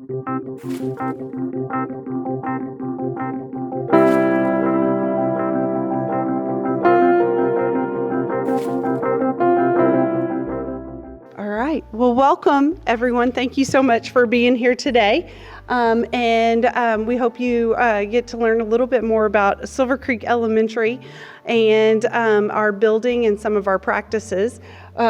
All right. Well, welcome, everyone. Thank you so much for being here today. We hope you get to learn a little bit more about Silver Creek Elementary and our building and some of our practices.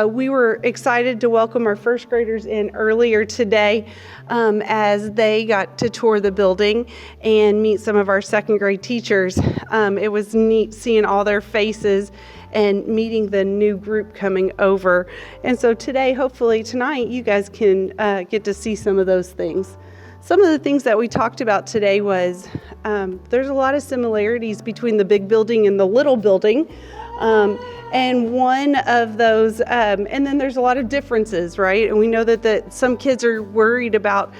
We were excited to welcome our first graders in earlier today as they got to tour the building and meet some of our second grade teachers. It was neat seeing all their faces and meeting the new group coming over. And so today, hopefully tonight, you guys can get to see some of those things. Some of the things that we talked about today was there's a lot of similarities between the big building and the little building. And one of those, and then there's a lot of differences, right? And we know that some kids are worried about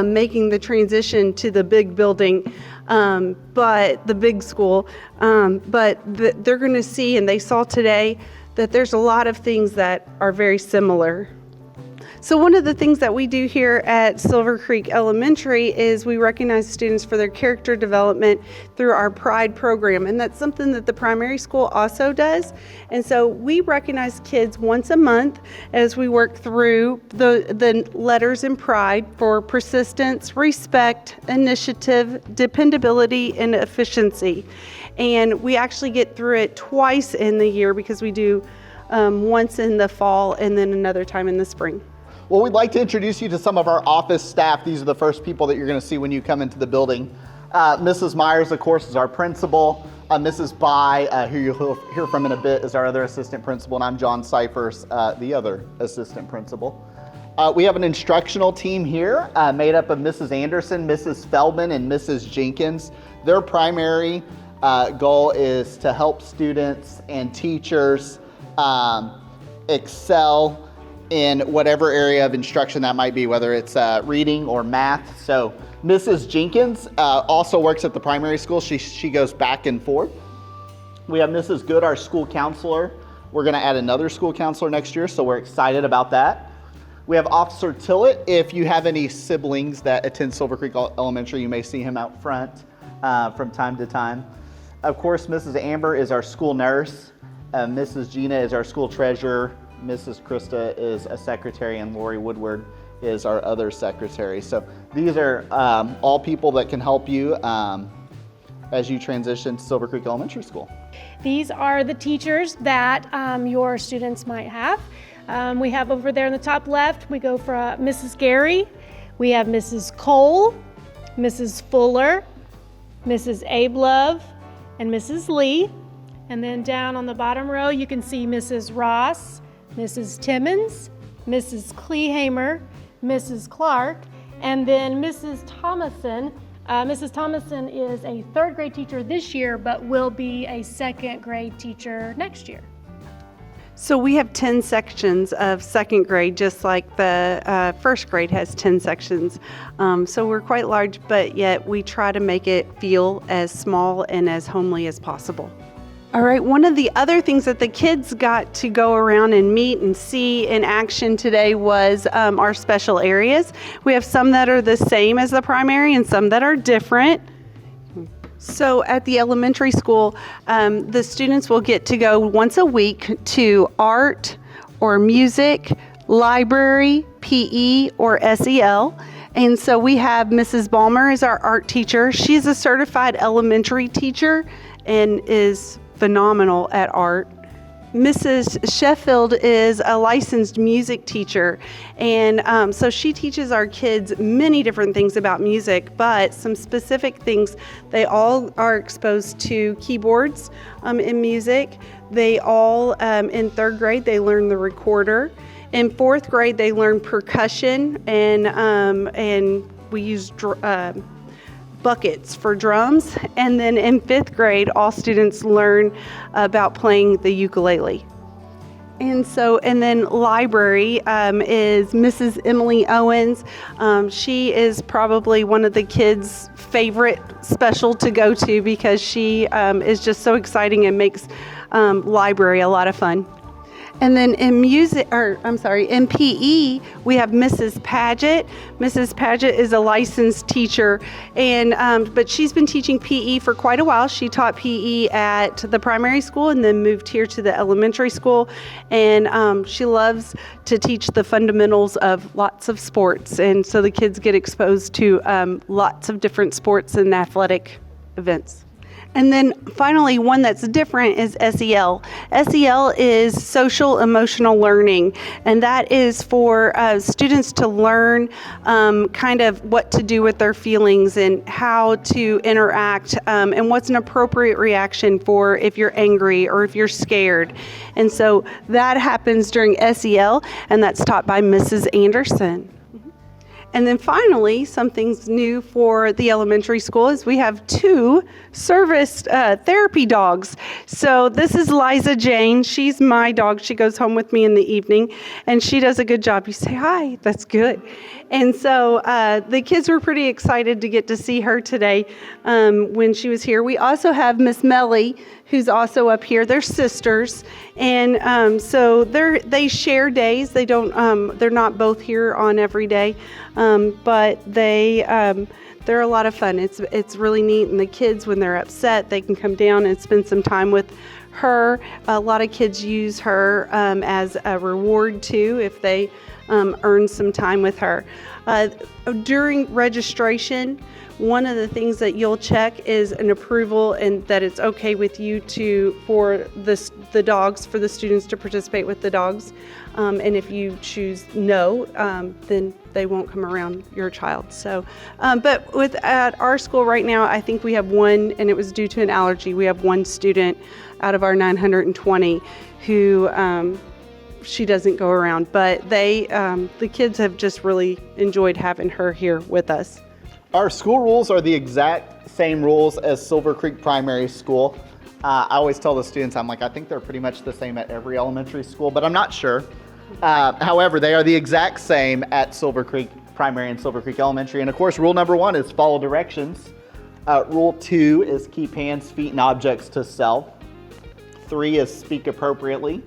making the transition to the big building, but the big school, but they're going to see, and they saw today, that there's a lot of things that are very similar. So one of the things that we do here at Silver Creek Elementary is we recognize students for their character development through our Pride program, and that's something that the primary school also does. And so we recognize kids once a month as we work through the letters in Pride for persistence, respect, initiative, dependability, and efficiency. And we actually get through it twice in the year because we do once in the fall and then another time in the spring. Well, we'd like to introduce you to some of our office staff. These are the first people that you're going to see when you come into the building. Mrs. Myers, of course, is our principal. Mrs. Bai, who you'll hear from in a bit, is our other assistant principal, and I'm John Cyphers, the other assistant principal. We have an instructional team here made up of Mrs. Anderson, Mrs. Feldman, and Mrs. Jenkins. Their primary goal is to help students and teachers excel in whatever area of instruction that might be, whether it's reading or math. So Mrs. Jenkins also works at the primary school. She goes back and forth. We have Mrs. Good, our school counselor. We're going to add another school counselor next year, so we're excited about that. We have Officer Tillett. If you have any siblings that attend Silver Creek Elementary, you may see him out front from time to time. Of course, Mrs. Amber is our school nurse. Mrs. Gina is our school treasurer. Mrs. Krista is a secretary, and Lori Woodward is our other secretary. So these are all people that can help you as you transition to Silver Creek Elementary School. These are the teachers that your students might have. We have over there in the top left, we go for Mrs. Gary, we have Mrs. Cole, Mrs. Fuller, Mrs. Abe Love, and Mrs. Lee. And then down on the bottom row, you can see Mrs. Ross, Mrs. Timmons, Mrs. Kleehamer, Mrs. Clark, and then Mrs. Thomason. Mrs. Thomason is a third grade teacher this year, but will be a second grade teacher next year. So we have 10 sections of second grade, just like the first grade has 10 sections. So we're quite large, but yet we try to make it feel as small and as homely as possible. All right, one of the other things that the kids got to go around and meet and see in action today was our special areas. We have some that are the same as the primary and some that are different. So at the elementary school, the students will get to go once a week to art or music, library, PE, or SEL. And so we have Mrs. Balmer as our art teacher. She's a certified elementary teacher and is phenomenal at art. Mrs. Sheffield is a licensed music teacher, and so she teaches our kids many different things about music, but some specific things. They all are exposed to keyboards in music. They all, in third grade, they learn the recorder. In fourth grade, they learn percussion, and we use buckets for drums. And then in fifth grade, all students learn about playing the ukulele. And then library is Mrs. Emily Owens. She is probably one of the kids' favorite special to go to because she is just so exciting and makes library a lot of fun. And then in in PE, we have Mrs. Paget. Mrs. Paget is a licensed teacher, and but she's been teaching PE for quite a while. She taught PE at the primary school and then moved here to the elementary school. And she loves to teach the fundamentals of lots of sports, and so the kids get exposed to lots of different sports and athletic events. And then finally, one that's different is SEL. SEL is social emotional learning, and that is for students to learn kind of what to do with their feelings and how to interact and what's an appropriate reaction for if you're angry or if you're scared. And so that happens during SEL, and that's taught by Mrs. Anderson. And then finally, something's new for the elementary school is we have 2 service therapy dogs. So this is Liza Jane. She's my dog. She goes home with me in the evening, and she does a good job. You say hi. That's good. And so the kids were pretty excited to get to see her today when she was here. We also have Miss Melly, who's also up here. They're sisters, and so they share days. They don't. They're not both here on every day, but they're a lot of fun. It's really neat, and the kids, when they're upset, they can come down and spend some time with her. A lot of kids use her as a reward too if they earn some time with her. During registration, one of the things that you'll check is an approval and that it's okay with you for the dogs, for the students to participate with the dogs. And if you choose no, then they won't come around your child. So, but at our school right now, I think we have one, and it was due to an allergy. We have one student out of our 920 who she doesn't go around, but the kids have just really enjoyed having her here with us. Our school rules are the exact same rules as Silver Creek Primary School. I always tell the students, I'm like, I think they're pretty much the same at every elementary school, but I'm not sure. However, they are the exact same at Silver Creek Primary and Silver Creek Elementary. And of course, rule number 1 is follow directions. Rule 2 is keep hands, feet, and objects to self. 3 is speak appropriately.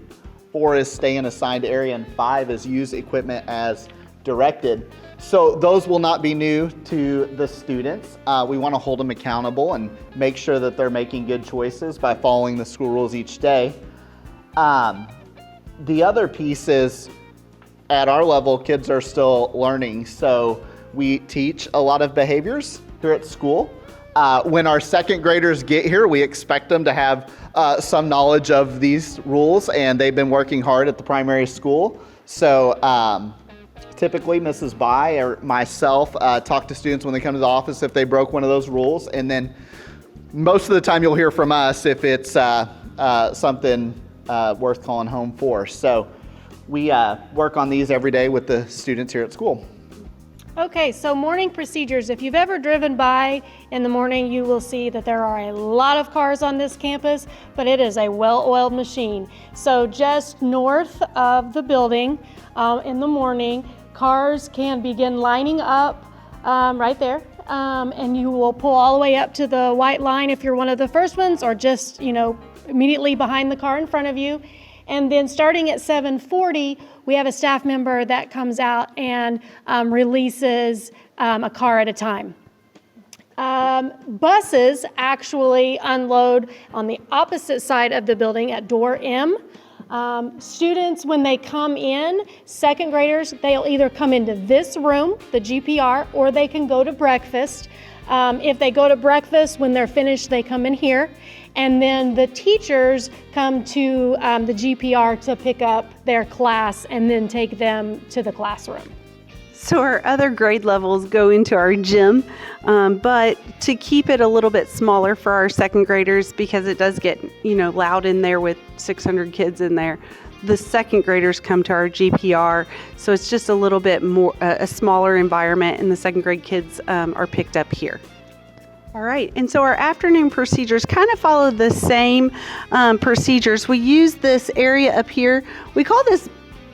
4 is stay in assigned area, and 5 is use equipment as directed. So those will not be new to the students. We want to hold them accountable and make sure that they're making good choices by following the school rules each day. The other piece is at our level, kids are still learning. So we teach a lot of behaviors here at school. When our second graders get here, we expect them to have some knowledge of these rules, and they've been working hard at the primary school. So typically, Mrs. Bai or myself talk to students when they come to the office if they broke one of those rules. And then most of the time you'll hear from us if it's something worth calling home for. So we work on these every day with the students here at school. Okay, so morning procedures. If you've ever driven by in the morning, you will see that there are a lot of cars on this campus, but it is a well-oiled machine. So just north of the building in the morning, cars can begin lining up right there, and you will pull all the way up to the white line if you're one of the first ones, or just, immediately behind the car in front of you. And then starting at 7:40, we have a staff member that comes out and releases a car at a time. Buses actually unload on the opposite side of the building at door M. Students, when they come in, second graders, they'll either come into this room, the GPR, or they can go to breakfast. If they go to breakfast, when they're finished, they come in here. And then the teachers come to the GPR to pick up their class and then take them to the classroom. So our other grade levels go into our gym, but to keep it a little bit smaller for our second graders, because it does get, loud in there with 600 kids in there, the second graders come to our GPR. So it's just a little bit more, a smaller environment, and the second grade kids are picked up here. All right, and so our afternoon procedures kind of follow the same procedures. We use this area up here. We call this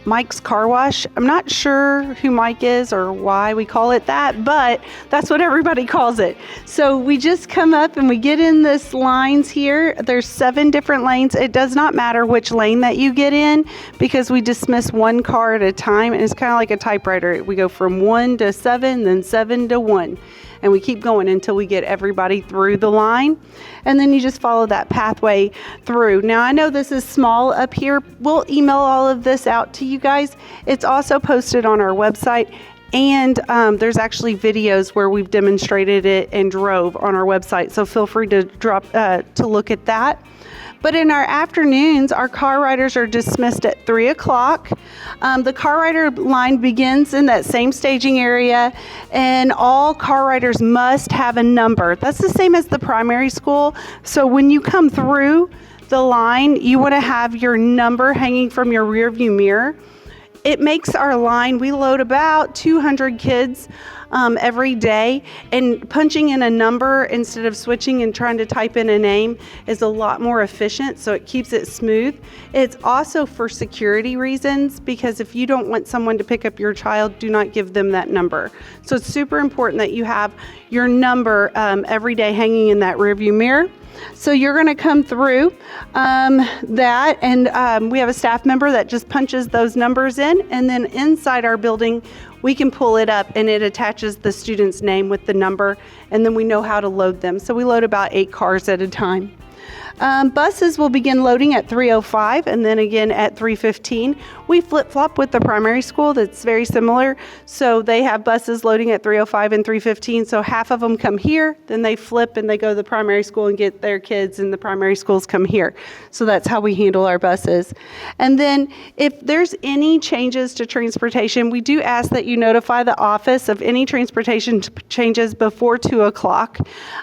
Mike's Car Wash. I'm not sure who Mike is or why we call it that, but that's what everybody calls it. So we just come up and we get in this lines here. There's 7 different lanes. It does not matter which lane that you get in because we dismiss one car at a time, and it's kind of like a typewriter. We go from 1 to 7, then 7 to 1. And we keep going until we get everybody through the line. And then you just follow that pathway through. Now, I know this is small up here. We'll email all of this out to you guys. It's also posted on our website. And there's actually videos where we've demonstrated it and drove on our website. So feel free to to look at that. But in our afternoons, our car riders are dismissed at 3 o'clock. The car rider line begins in that same staging area, and all car riders must have a number. That's the same as the primary school. So when you come through the line, you want to have your number hanging from your rear view mirror. It makes our line, we load about 200 kids every day, and punching in a number instead of switching and trying to type in a name is a lot more efficient, so it keeps it smooth. It's also for security reasons, because if you don't want someone to pick up your child, do not give them that number. So it's super important that you have your number every day hanging in that rearview mirror. So you're going to come through that, and we have a staff member that just punches those numbers in, and then inside our building we can pull it up and it attaches the student's name with the number, and then we know how to load them. So we load about 8 cars at a time. Buses will begin loading at 3:05 and then again at 3:15. We flip-flop with the primary school. That's very similar. So they have buses loading at 3:05 and 3:15. So half of them come here, then they flip and they go to the primary school and get their kids, and the primary schools come here. So that's how we handle our buses. And then if there's any changes to transportation, we do ask that you notify the office of any transportation changes before 2 o'clock.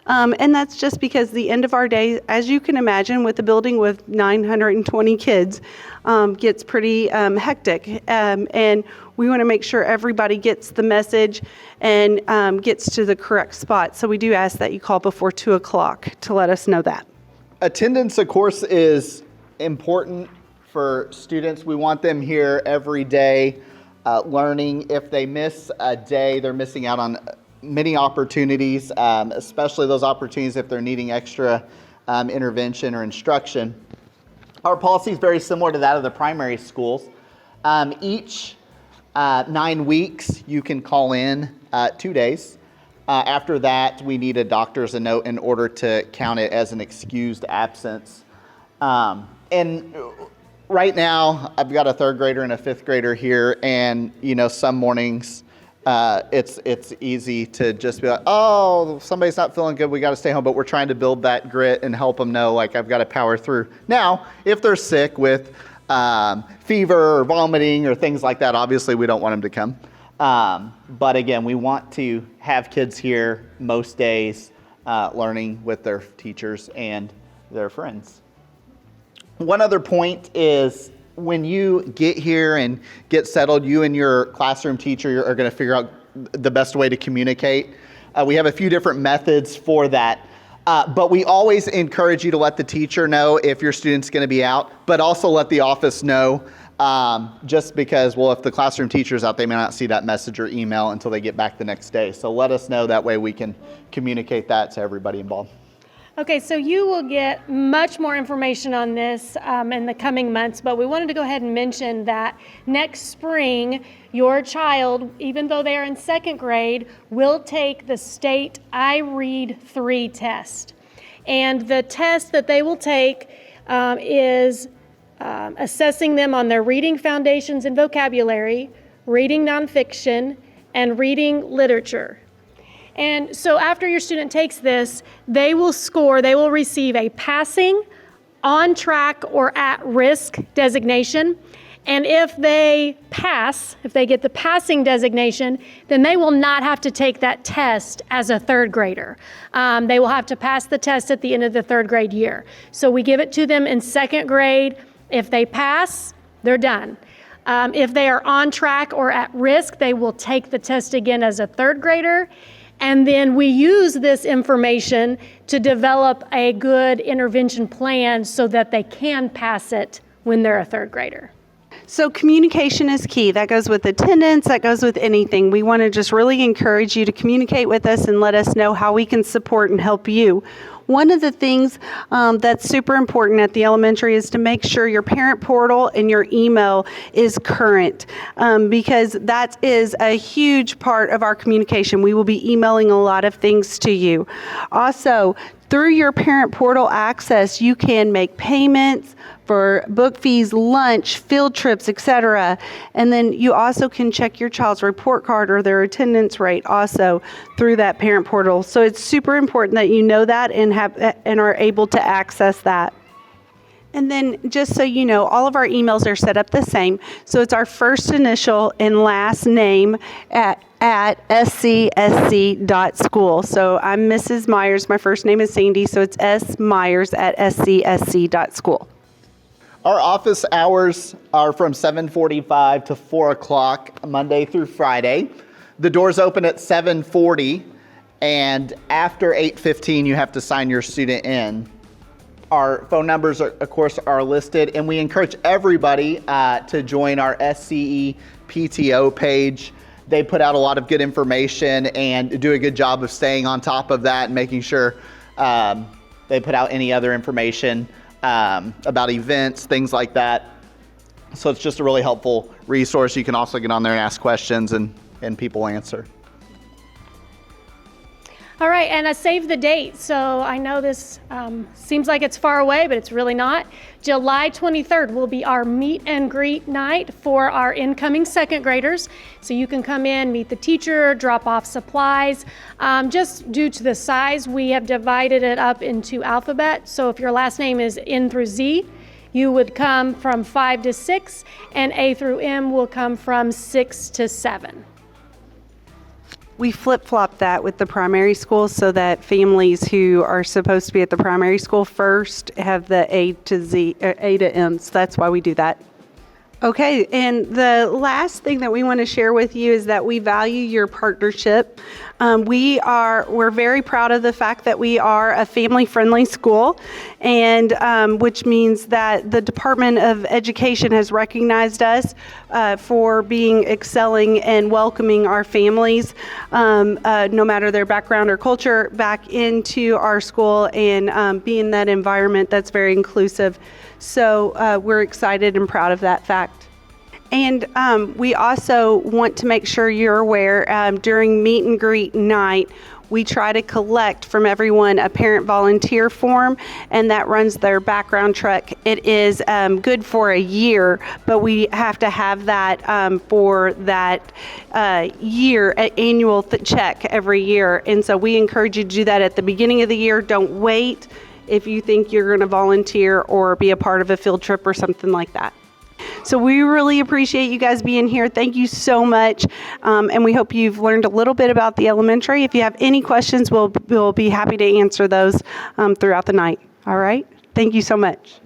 And that's just because the end of our day, as you can imagine, with a building with 920 kids, gets pretty hectic, and we want to make sure everybody gets the message and gets to the correct spot. So we do ask that you call before 2 o'clock to let us know that. Attendance, of course, is important for students. We want them here every day learning. If they miss a day, they're missing out on many opportunities, especially those opportunities if they're needing extra intervention or instruction. Our policy is very similar to that of the primary schools. Each 9 weeks, you can call in 2 days. After that, we need a doctor's note in order to count it as an excused absence. And right now, I've got a 3rd grader and a 5th grader here, and some mornings it's easy to just be like, oh, somebody's not feeling good, we got to stay home. But we're trying to build that grit and help them know, like, I've got to power through. Now, if they're sick with fever or vomiting or things like that, obviously we don't want them to come. But again, we want to have kids here most days learning with their teachers and their friends. One other point is, when you get here and get settled, you and your classroom teacher are going to figure out the best way to communicate. We have a few different methods for that, but we always encourage you to let the teacher know if your student's going to be out, but also let the office know, just because, well, if the classroom teacher's out, they may not see that message or email until they get back the next day. So let us know, that way we can communicate that to everybody involved. Okay, so you will get much more information on this in the coming months, but we wanted to go ahead and mention that next spring, your child, even though they are in 2nd grade, will take the state I Read 3 test. And the test that they will take is assessing them on their reading foundations and vocabulary, reading nonfiction, and reading literature. And so after your student takes this, they will receive a passing, on track, or at risk designation. And if they pass, if they get the passing designation, then they will not have to take that test as a 3rd grader. They will have to pass the test at the end of the 3rd grade year. So we give it to them in 2nd grade. If they pass, they're done. If they are on track or at risk, they will take the test again as a 3rd grader. And then we use this information to develop a good intervention plan so that they can pass it when they're a 3rd grader. So communication is key. That goes with attendance, that goes with anything. We want to just really encourage you to communicate with us and let us know how we can support and help you. One of the things that's super important at the elementary is to make sure your parent portal and your email is current, because that is a huge part of our communication. We will be emailing a lot of things to you. Also, through your parent portal access, you can make payments for book fees, lunch, field trips, etc. And then you also can check your child's report card or their attendance rate also through that parent portal. So it's super important that you know that and are able to access that. And then just so you know, all of our emails are set up the same. So it's our first initial and last name at SCSC.school. So I'm Mrs. Myers. My first name is Sandy, so it's smyers@SCSC.school. Our office hours are from 7:45 to 4 o'clock, Monday through Friday. The doors open at 7:40, and after 8:15, you have to sign your student in. Our phone numbers, of course, are listed, and we encourage everybody to join our SCE PTO page. They put out a lot of good information and do a good job of staying on top of that and making sure they put out any other information about events, things like that. So it's just a really helpful resource. You can also get on there and ask questions and people answer. All right, and I saved the date. So I know this seems like it's far away, but it's really not. July 23rd will be our meet and greet night for our incoming second graders. So you can come in, meet the teacher, drop off supplies. Just due to the size, we have divided it up into alphabet. So if your last name is N through Z, you would come from 5 to 6, and A through M will come from 6 to 7. We flip-flop that with the primary school so that families who are supposed to be at the primary school first have the A to Z, or A to M. So that's why we do that. Okay, and the last thing that we want to share with you is that we value your partnership. We're very proud of the fact that we are a family-friendly school, and which means that the Department of Education has recognized us for being excelling and welcoming our families, no matter their background or culture, back into our school and being that environment that's very inclusive. So we're excited and proud of that fact. And we also want to make sure you're aware, during meet and greet night, we try to collect from everyone a parent volunteer form, and that runs their background check. It is good for a year, but we have to have that for that year, annual check every year. And so we encourage you to do that at the beginning of the year. Don't wait if you think you're going to volunteer or be a part of a field trip or something like that. So we really appreciate you guys being here. Thank you so much. And we hope you've learned a little bit about the elementary. If you have any questions, we'll be happy to answer those throughout the night. All right? Thank you so much.